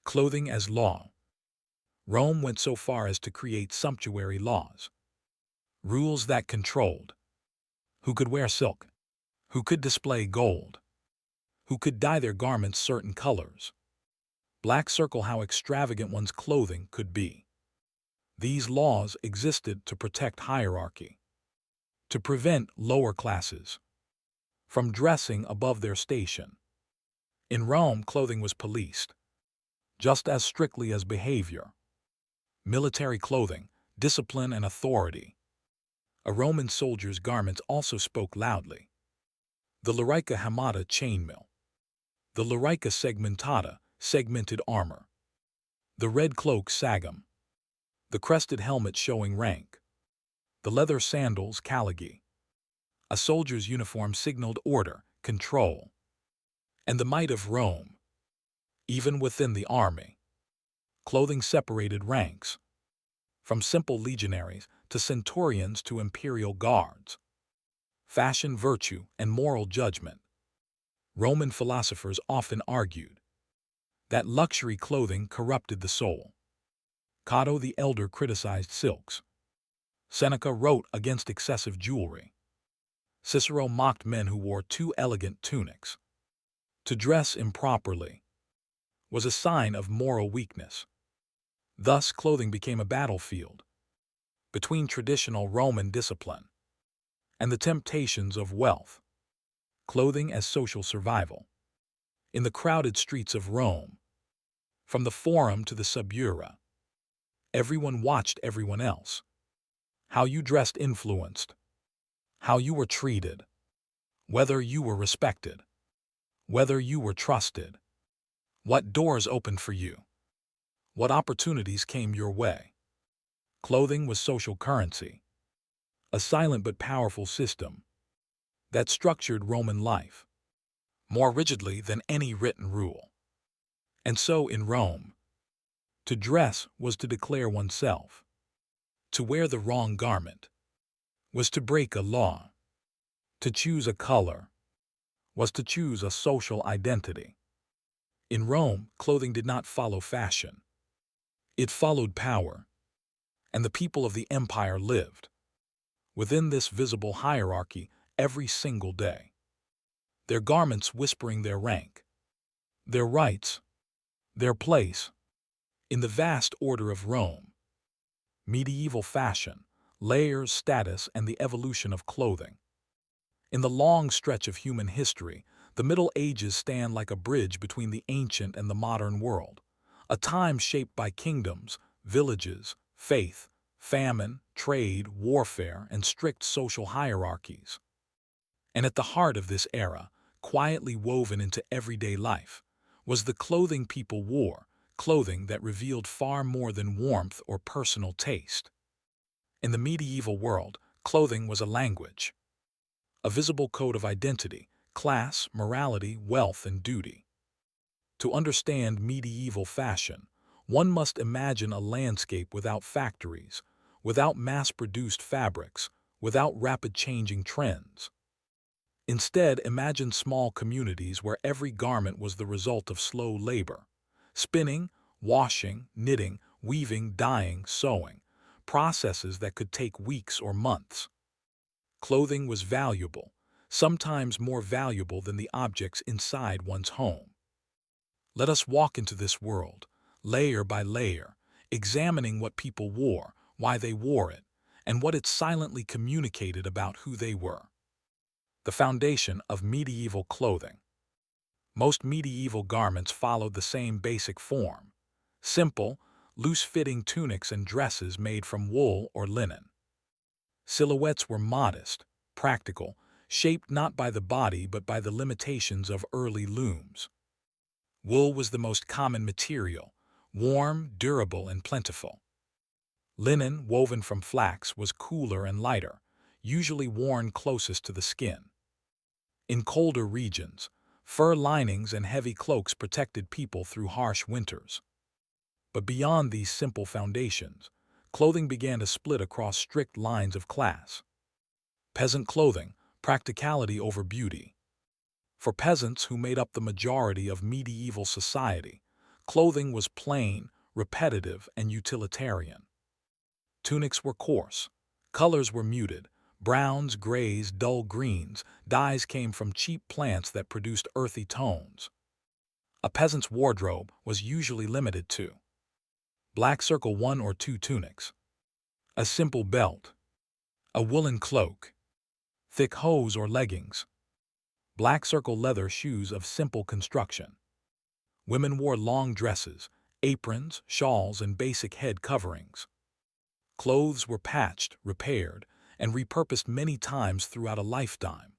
Clothing as law. Rome went so far as to create sumptuary laws. Rules that controlled who could wear silk, who could display gold, who could dye their garments certain colors. Black circle how extravagant one's clothing could be. These laws existed to protect hierarchy, to prevent lower classes from dressing above their station. In Rome, clothing was policed, just as strictly as behavior. Military clothing, discipline and authority. A Roman soldier's garments also spoke loudly. The larica hamata chainmail. The larica segmentata, segmented armor. The red cloak sagum. The crested helmet showing rank. The leather sandals caligae. A soldier's uniform signaled order, control, and the might of Rome. Even within the army, clothing separated ranks, from simple legionaries to centurions to imperial guards. Fashion, virtue, and moral judgment. Roman philosophers often argued that luxury clothing corrupted the soul. Cato the Elder criticized silks. Seneca wrote against excessive jewelry. Cicero mocked men who wore too elegant tunics. To dress improperly was a sign of moral weakness. Thus, clothing became a battlefield between traditional Roman discipline and the temptations of wealth. Clothing as social survival. In the crowded streets of Rome, from the Forum to the Subura, everyone watched everyone else. How you dressed influenced how you were treated, whether you were respected, whether you were trusted, what doors opened for you, what opportunities came your way. Clothing was social currency, a silent but powerful system that structured Roman life more rigidly than any written rule. And so in Rome, to dress was to declare oneself. To wear the wrong garment was to break a law. To choose a color was to choose a social identity. In Rome, clothing did not follow fashion. It followed power, and the people of the empire lived within this visible hierarchy every single day. Their garments whispering their rank, their rights, their place in the vast order of Rome. Medieval fashion, layers, status, and the evolution of clothing. In the long stretch of human history, the Middle Ages stand like a bridge between the ancient and the modern world, a time shaped by kingdoms, villages, faith, famine, trade, warfare, and strict social hierarchies. And at the heart of this era, quietly woven into everyday life, was the clothing people wore, clothing that revealed far more than warmth or personal taste. In the medieval world, clothing was a language, a visible code of identity, class, morality, wealth, and duty. To understand medieval fashion, one must imagine a landscape without factories, without mass-produced fabrics, without rapid-changing trends. Instead, imagine small communities where every garment was the result of slow labor. Spinning, washing, knitting, weaving, dyeing, sewing, processes that could take weeks or months. Clothing was valuable, sometimes more valuable than the objects inside one's home. Let us walk into this world, layer by layer, examining what people wore, why they wore it, and what it silently communicated about who they were. The foundation of medieval clothing. Most medieval garments followed the same basic form: simple, loose-fitting tunics and dresses made from wool or linen. Silhouettes were modest, practical, shaped not by the body but by the limitations of early looms. Wool was the most common material, warm, durable, and plentiful. Linen, woven from flax, was cooler and lighter, usually worn closest to the skin. In colder regions, Fur linings and heavy cloaks protected people through harsh winters. But beyond these simple foundations, clothing began to split across strict lines of class. Peasant clothing, practicality over beauty. For peasants who made up the majority of medieval society, clothing was plain, repetitive, and utilitarian. Tunics were coarse. Colors were muted. Browns, grays, dull greens. Dyes came from cheap plants that produced earthy tones. A peasant's wardrobe was usually limited to black circle 1 or 2 tunics, a simple belt, a woolen cloak, thick hose or leggings, black circle leather shoes of simple construction. Women wore long dresses, aprons, shawls, and basic head coverings. Clothes were patched, repaired, and repurposed many times throughout a lifetime.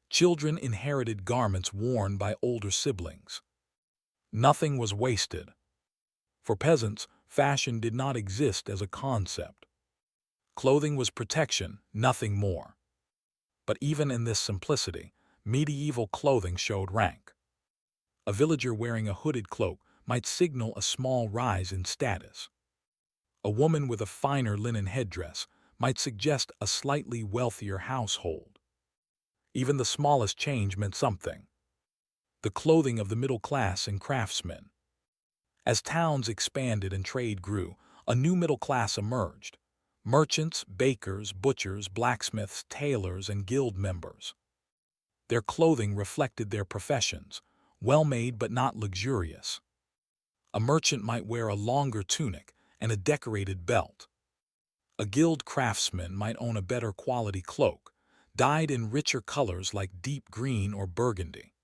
Children inherited garments worn by older siblings. Nothing was wasted. For peasants, fashion did not exist as a concept. Clothing was protection, nothing more. But even in this simplicity, medieval clothing showed rank. A villager wearing a hooded cloak might signal a small rise in status. A woman with a finer linen headdress might suggest a slightly wealthier household. Even the smallest change meant something. The clothing of the middle class and craftsmen. As towns expanded and trade grew, a new middle class emerged. Merchants, bakers, butchers, blacksmiths, tailors, and guild members. Their clothing reflected their professions, well-made but not luxurious. A merchant might wear a longer tunic and a decorated belt. A guild craftsman might own a better quality cloak, dyed in richer colors like deep green or burgundy.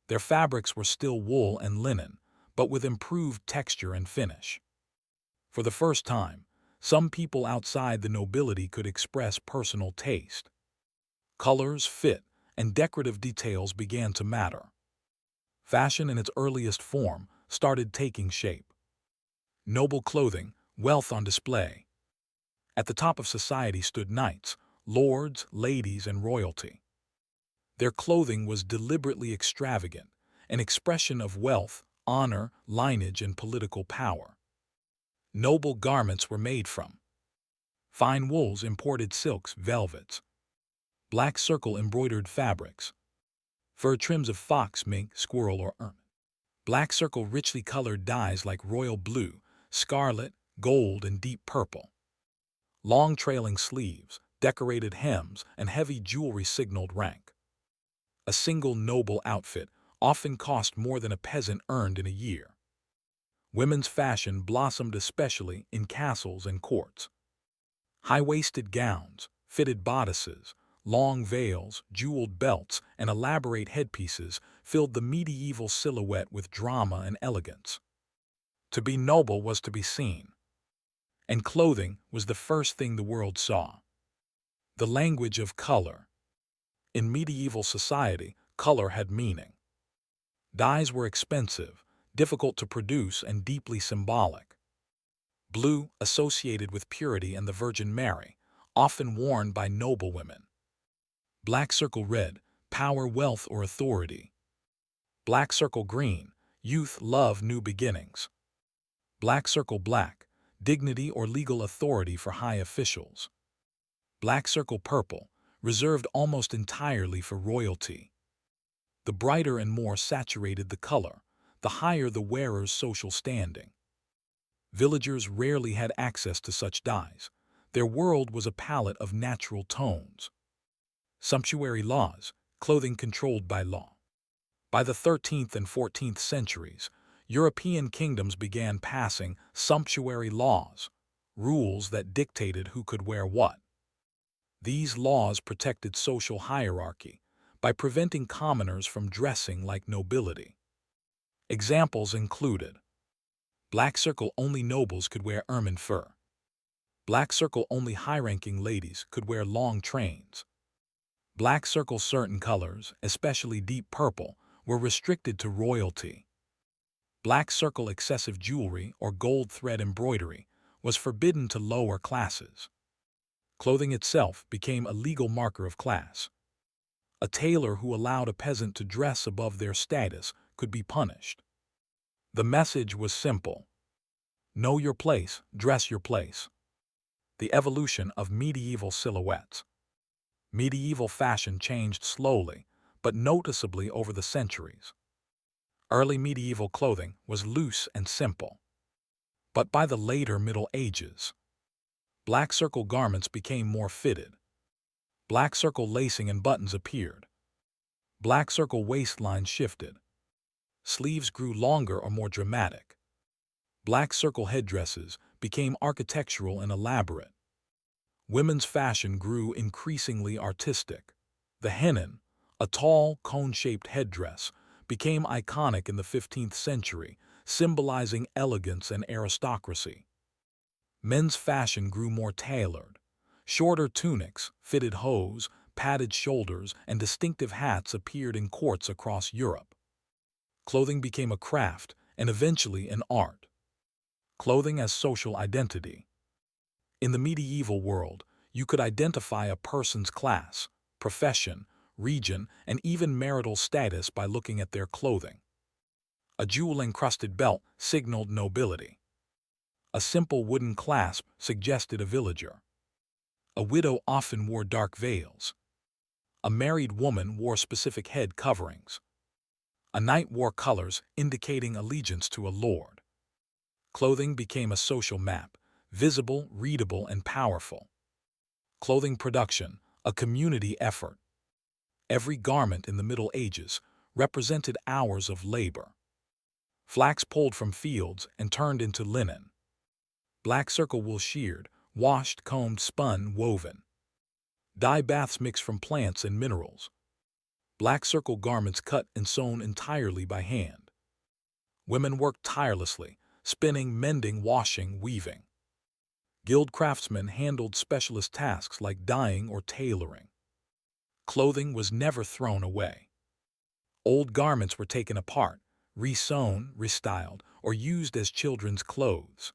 Their fabrics were still wool and linen, but with improved texture and finish. For the first time, some people outside the nobility could express personal taste. Colors, fit, and decorative details began to matter. Fashion in its earliest form started taking shape. Noble clothing, wealth on display. At the top of society stood knights, lords, ladies, and royalty. Their clothing was deliberately extravagant, an expression of wealth, honor, lineage, and political power. Noble garments were made from fine wools, imported silks, velvets, black circle embroidered fabrics, fur trims of fox, mink, squirrel, or ermine, black circle richly colored dyes like royal blue, scarlet, gold, and deep purple. Long trailing sleeves, decorated hems, and heavy jewelry signaled rank. A single noble outfit often cost more than a peasant earned in a year. Women's fashion blossomed especially in castles and courts. High-waisted gowns, fitted bodices, long veils, jeweled belts, and elaborate headpieces filled the medieval silhouette with drama and elegance. To be noble was to be seen, and clothing was the first thing the world saw. The language of color. In medieval society, color had meaning. Dyes were expensive, difficult to produce, and deeply symbolic. Blue, associated with purity and the Virgin Mary, often worn by noble women. Black circle red, power, wealth, or authority. Black circle green, youth, love, new beginnings. Black circle black, dignity or legal authority for high officials. Black circle purple, reserved almost entirely for royalty. The brighter and more saturated the color, the higher the wearer's social standing. Villagers rarely had access to such dyes. Their world was a palette of natural tones. Sumptuary laws, clothing controlled by law. By the 13th and 14th centuries, European kingdoms began passing sumptuary laws, rules that dictated who could wear what. These laws protected social hierarchy by preventing commoners from dressing like nobility. Examples included: black circle only nobles could wear ermine fur. Black circle only high-ranking ladies could wear long trains. Black circle certain colors, especially deep purple, were restricted to royalty. Black circle excessive jewelry or gold thread embroidery was forbidden to lower classes. Clothing itself became a legal marker of class. A tailor who allowed a peasant to dress above their status could be punished. The message was simple: know your place, dress your place. The evolution of medieval silhouettes. Medieval fashion changed slowly, but noticeably over the centuries. Early medieval clothing was loose and simple. But by the later Middle Ages, black circle garments became more fitted. Black circle lacing and buttons appeared. Black circle waistlines shifted. Sleeves grew longer or more dramatic. Black circle headdresses became architectural and elaborate. Women's fashion grew increasingly artistic. The hennin, a tall, cone-shaped headdress, became iconic in the 15th century, symbolizing elegance and aristocracy. Men's fashion grew more tailored. Shorter tunics, fitted hose, padded shoulders, and distinctive hats appeared in courts across Europe. Clothing became a craft and eventually an art. Clothing as social identity. In the medieval world, you could identify a person's class, profession, region, and even marital status by looking at their clothing. A jewel-encrusted belt signaled nobility. A simple wooden clasp suggested a villager. A widow often wore dark veils. A married woman wore specific head coverings. A knight wore colors indicating allegiance to a lord. Clothing became a social map, visible, readable, and powerful. Clothing production, a community effort. Every garment in the Middle Ages represented hours of labor. Flax pulled from fields and turned into linen. Black circle wool sheared, washed, combed, spun, woven. Dye baths mixed from plants and minerals. Black circle garments cut and sewn entirely by hand. Women worked tirelessly, spinning, mending, washing, weaving. Guild craftsmen handled specialist tasks like dyeing or tailoring. Clothing was never thrown away. Old garments were taken apart, resewn, restyled, or used as children's clothes.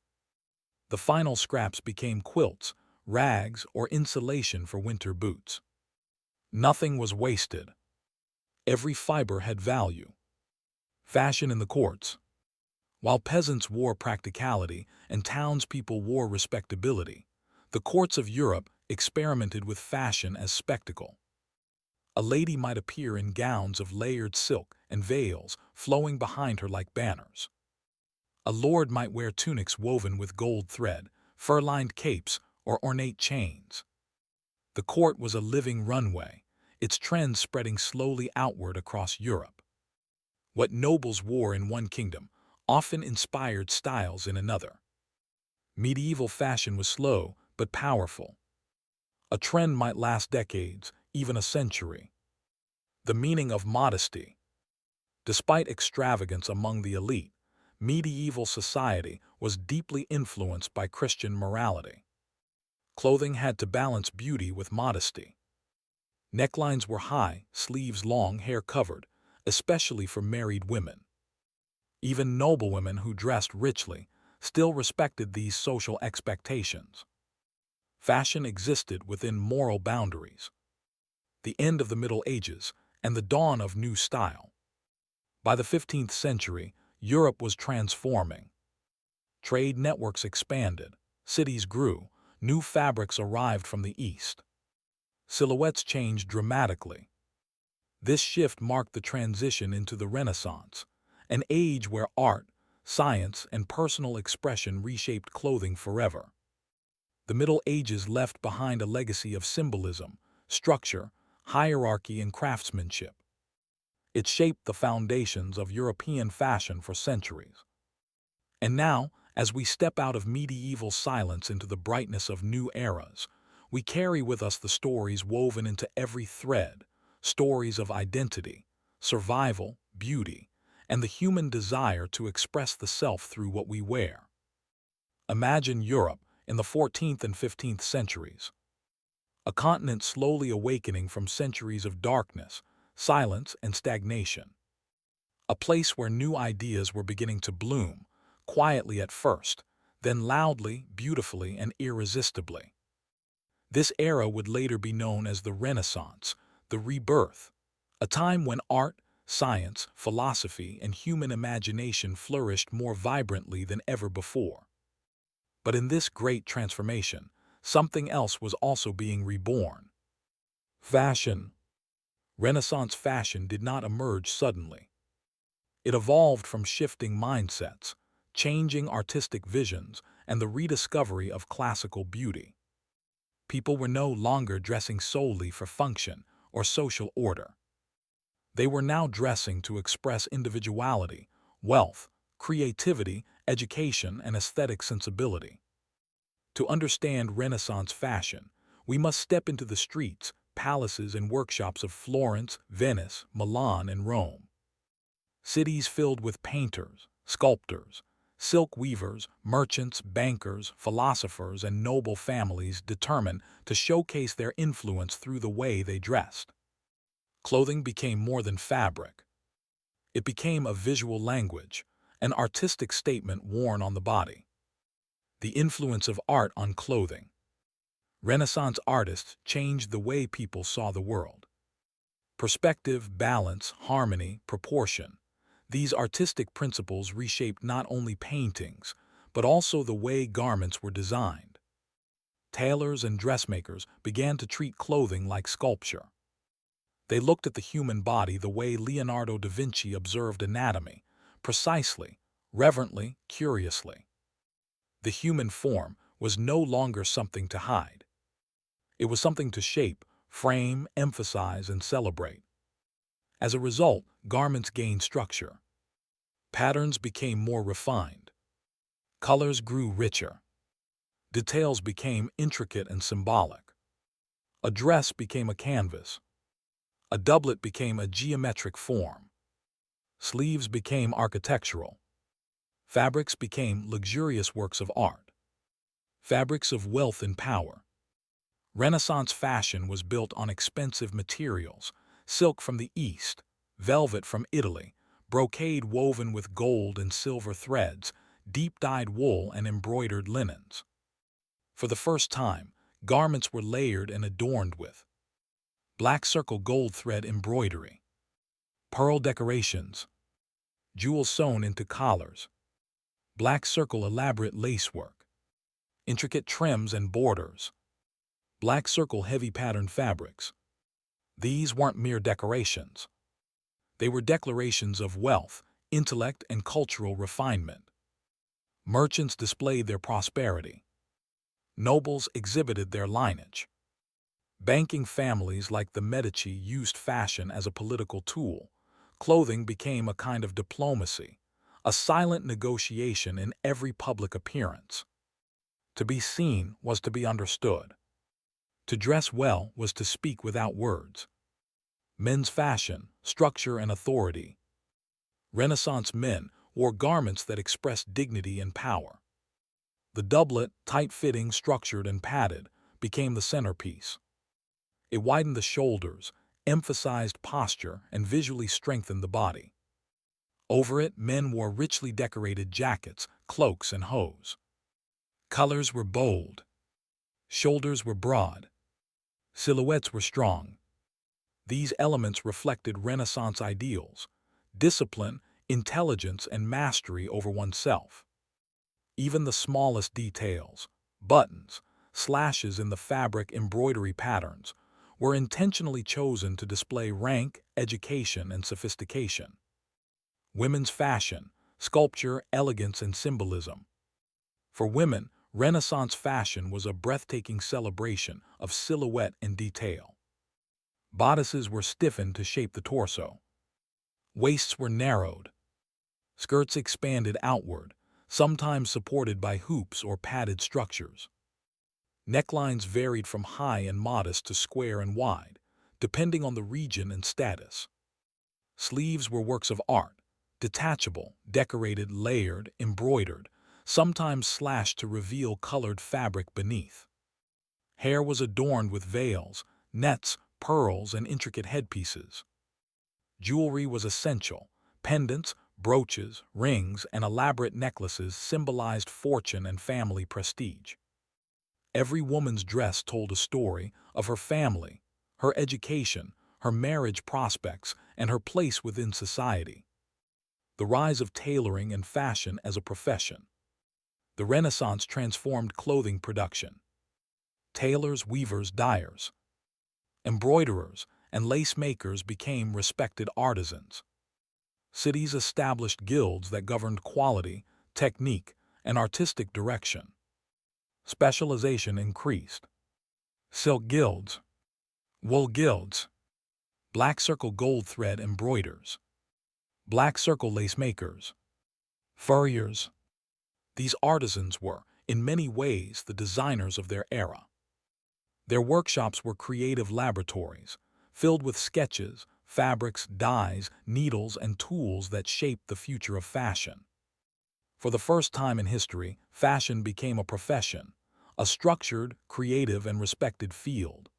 The final scraps became quilts, rags, or insulation for winter boots. Nothing was wasted. Every fiber had value. Fashion in the courts. While peasants wore practicality and townspeople wore respectability, the courts of Europe experimented with fashion as spectacle. A lady might appear in gowns of layered silk and veils flowing behind her like banners. A lord might wear tunics woven with gold thread, fur-lined capes, or ornate chains. The court was a living runway, its trends spreading slowly outward across Europe. What nobles wore in one kingdom often inspired styles in another. Medieval fashion was slow but powerful. A trend might last decades, even a century. The meaning of modesty. Despite extravagance among the elite, medieval society was deeply influenced by Christian morality. Clothing had to balance beauty with modesty. Necklines were high, sleeves long, hair covered, especially for married women. Even noblewomen who dressed richly still respected these social expectations. Fashion existed within moral boundaries. The end of the Middle Ages and the dawn of new style. By the 15th century, Europe was transforming. Trade networks expanded, cities grew, new fabrics arrived from the East. Silhouettes changed dramatically. This shift marked the transition into the Renaissance, an age where art, science, and personal expression reshaped clothing forever. The Middle Ages left behind a legacy of symbolism, structure, hierarchy, and craftsmanship. It shaped the foundations of European fashion for centuries. And now, as we step out of medieval silence into the brightness of new eras, we carry with us the stories woven into every thread, stories of identity, survival, beauty, and the human desire to express the self through what we wear. Imagine Europe in the 14th and 15th centuries, a continent slowly awakening from centuries of darkness, silence, and stagnation. A place where new ideas were beginning to bloom, quietly at first, then loudly, beautifully, and irresistibly. This era would later be known as the Renaissance, the rebirth, A time when art, science, philosophy, and human imagination flourished more vibrantly than ever before. But in this great transformation, something else was also being reborn. Fashion. Renaissance fashion did not emerge suddenly. It evolved from shifting mindsets, changing artistic visions, and the rediscovery of classical beauty. People were no longer dressing solely for function or social order. They were now dressing to express individuality, wealth, creativity, education, and aesthetic sensibility. To understand Renaissance fashion, we must step into the streets, palaces, and workshops of Florence, Venice, Milan, and Rome. Cities filled with painters, sculptors, silk weavers, merchants, bankers, philosophers, and noble families determined to showcase their influence through the way they dressed. Clothing became more than fabric. It became a visual language, an artistic statement worn on the body. The influence of art on clothing. Renaissance artists changed the way people saw the world. Perspective, balance, harmony, proportion. These artistic principles reshaped not only paintings, but also the way garments were designed. Tailors and dressmakers began to treat clothing like sculpture. They looked at the human body the way Leonardo da Vinci observed anatomy, precisely, reverently, curiously. The human form was no longer something to hide. It was something to shape, frame, emphasize, and celebrate. As a result, garments gained structure. Patterns became more refined. Colors grew richer. Details became intricate and symbolic. A dress became a canvas. A doublet became a geometric form. Sleeves became architectural. Fabrics became luxurious works of art. Fabrics of wealth and power. Renaissance fashion was built on expensive materials, silk from the East, velvet from Italy, brocade woven with gold and silver threads, deep-dyed wool and embroidered linens. For the first time, garments were layered and adorned with black circle gold thread embroidery, pearl decorations, jewels sewn into collars, black circle elaborate lacework, intricate trims and borders, black circle heavy patterned fabrics. These weren't mere decorations. They were declarations of wealth, intellect, and cultural refinement. Merchants displayed their prosperity. Nobles exhibited their lineage. Banking families like the Medici used fashion as a political tool. Clothing became a kind of diplomacy, a silent negotiation in every public appearance. To be seen was to be understood. To dress well was to speak without words. Men's fashion, structure, and authority. Renaissance men wore garments that expressed dignity and power. The doublet, tight-fitting, structured, and padded, became the centerpiece. It widened the shoulders, emphasized posture, and visually strengthened the body. Over it, men wore richly decorated jackets, cloaks, and hose. Colors were bold. Shoulders were broad. Silhouettes were strong. These elements reflected Renaissance ideals: discipline, intelligence, and mastery over oneself. Even the smallest details, buttons, slashes in the fabric, embroidery patterns, were intentionally chosen to display rank, education, and sophistication. Women's fashion, sculpture, elegance, and symbolism. For women, Renaissance fashion was a breathtaking celebration of silhouette and detail. Bodices were stiffened to shape the torso. Waists were narrowed. Skirts expanded outward, sometimes supported by hoops or padded structures. Necklines varied from high and modest to square and wide, depending on the region and status. Sleeves were works of art, detachable, decorated, layered, embroidered, sometimes slashed to reveal colored fabric beneath. Hair was adorned with veils, nets, pearls, and intricate headpieces. Jewelry was essential. Pendants, brooches, rings, and elaborate necklaces symbolized fortune and family prestige. Every woman's dress told a story of her family, her education, her marriage prospects, and her place within society. The rise of tailoring and fashion as a profession. The Renaissance transformed clothing production. Tailors, weavers, dyers, embroiderers, and lace makers became respected artisans. Cities established guilds that governed quality, technique, and artistic direction. Specialization increased. Silk guilds, wool guilds, black circle gold thread embroiders, black circle lace makers, furriers. These artisans were, in many ways, the designers of their era. Their workshops were creative laboratories, filled with sketches, fabrics, dyes, needles, and tools that shaped the future of fashion. For the first time in history, fashion became a profession, a structured, creative, and respected field.